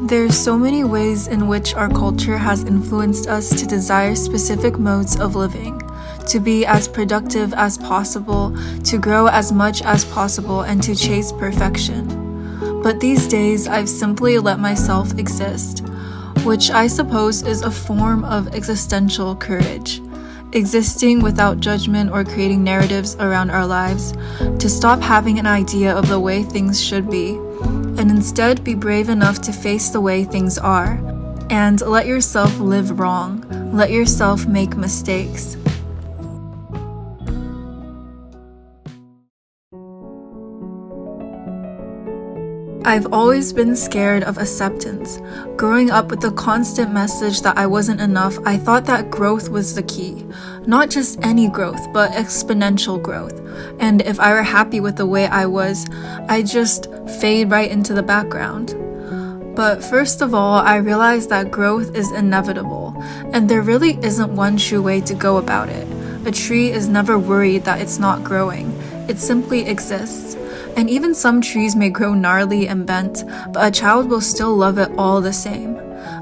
There's so many ways in which our culture has influenced us to desire specific modes of living, to be as productive as possible, to grow as much as possible, and to chase perfection. But these days, I've simply let myself exist, which I suppose is a form of existential courage. Existing without judgment or creating narratives around our lives, to stop having an idea of the way things should be, and instead be brave enough to face the way things are, and let yourself live wrong, let yourself make mistakes. I've always been scared of acceptance. Growing up with the constant message that I wasn't enough, I thought that growth was the key. Not just any growth, but exponential growth. And if I were happy with the way I was, I'd just fade right into the background. But first of all, I realized that growth is inevitable, and there really isn't one true way to go about it. A tree is never worried that it's not growing. It simply exists. And even some trees may grow gnarly and bent, but a child will still love it all the same.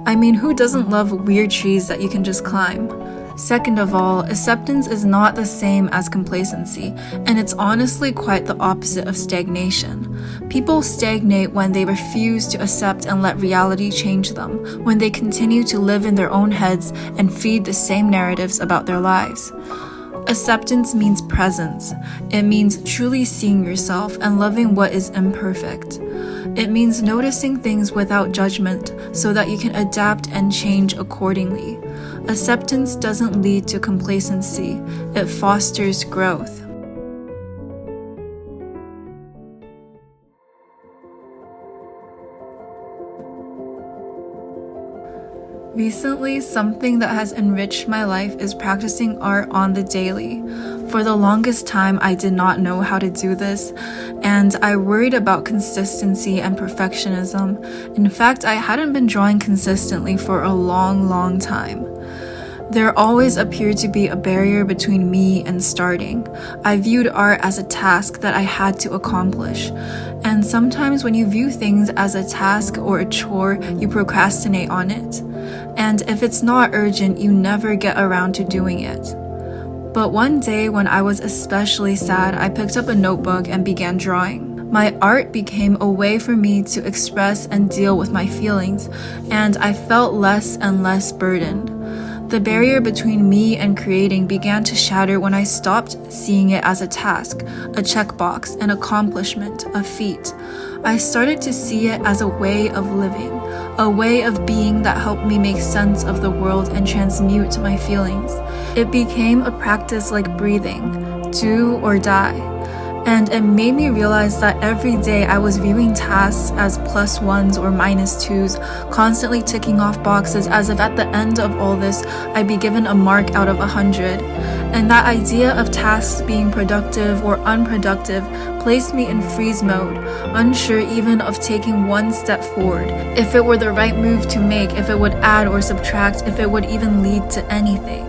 I mean, who doesn't love weird trees that you can just climb? Second of all, acceptance is not the same as complacency, and it's honestly quite the opposite of stagnation. People stagnate when they refuse to accept and let reality change them, when they continue to live in their own heads and feed the same narratives about their lives. Acceptance means presence. It means truly seeing yourself and loving what is imperfect. It means noticing things without judgment so that you can adapt and change accordingly. Acceptance doesn't lead to complacency. It fosters growth. Recently, something that has enriched my life is practicing art on the daily. For the longest time, I did not know how to do this, and I worried about consistency and perfectionism. In fact, I hadn't been drawing consistently for a long time. There always appeared to be a barrier between me and starting. I viewed art as a task that I had to accomplish. And sometimes when you view things as a task or a chore, you procrastinate on it. And if it's not urgent, you never get around to doing it. But one day when I was especially sad, I picked up a notebook and began drawing. My art became a way for me to express and deal with my feelings, and I felt less and less burdened. The barrier between me and creating began to shatter when I stopped seeing it as a task, a checkbox, an accomplishment, a feat. I started to see it as a way of living, a way of being that helped me make sense of the world and transmute my feelings. It became a practice like breathing, do or die. And it made me realize that every day I was viewing tasks as +1s or -2s, constantly ticking off boxes as if at the end of all this, I'd be given a mark out of 100. And that idea of tasks being productive or unproductive placed me in freeze mode, unsure even of taking one step forward, if it were the right move to make, if it would add or subtract, if it would even lead to anything.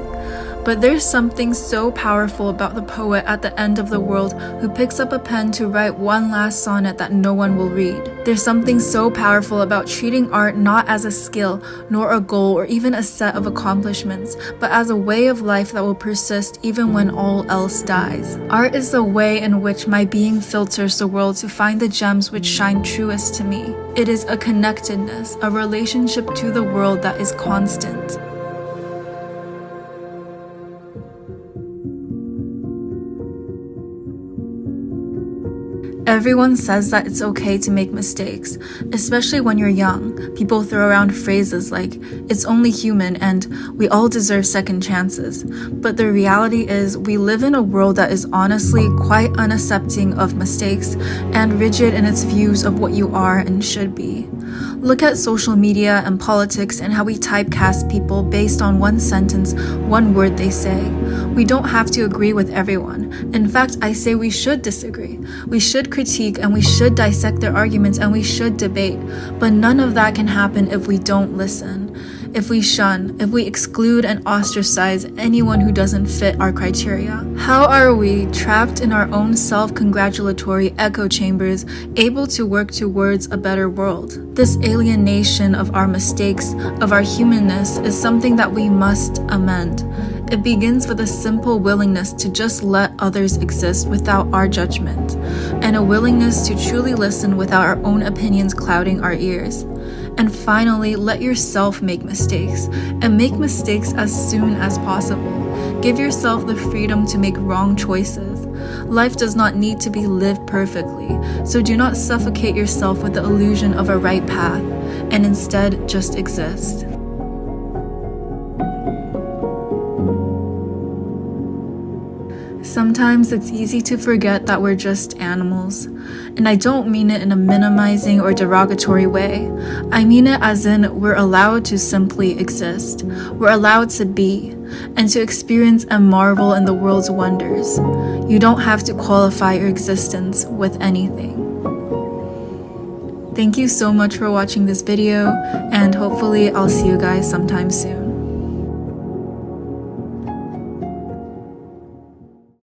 But there's something so powerful about the poet at the end of the world who picks up a pen to write one last sonnet that no one will read. There's something so powerful about treating art not as a skill, nor a goal, or even a set of accomplishments, but as a way of life that will persist even when all else dies. Art is the way in which my being filters the world to find the gems which shine truest to me. It is a connectedness, a relationship to the world that is constant. Everyone says that it's okay to make mistakes, especially when you're young. People throw around phrases like, it's only human and we all deserve second chances. But the reality is we live in a world that is honestly quite unaccepting of mistakes and rigid in its views of what you are and should be. Look at social media and politics and how we typecast people based on one sentence, one word they say. We don't have to agree with everyone. In fact, I say we should disagree. We should critique and we should dissect their arguments and we should debate. But none of that can happen if we don't listen. if we shun, if we exclude and ostracize anyone who doesn't fit our criteria? How are we, trapped in our own self-congratulatory echo chambers, able to work towards a better world? This alienation of our mistakes, of our humanness, is something that we must amend. It begins with a simple willingness to just let others exist without our judgment, and a willingness to truly listen without our own opinions clouding our ears. And finally, let yourself make mistakes, and make mistakes as soon as possible. Give yourself the freedom to make wrong choices. Life does not need to be lived perfectly, so do not suffocate yourself with the illusion of a right path, and instead just exist. Sometimes it's easy to forget that we're just animals. And I don't mean it in a minimizing or derogatory way. I mean it as in we're allowed to simply exist. We're allowed to be, and to experience and marvel in the world's wonders. You don't have to qualify your existence with anything. Thank you so much for watching this video, and hopefully I'll see you guys sometime soon.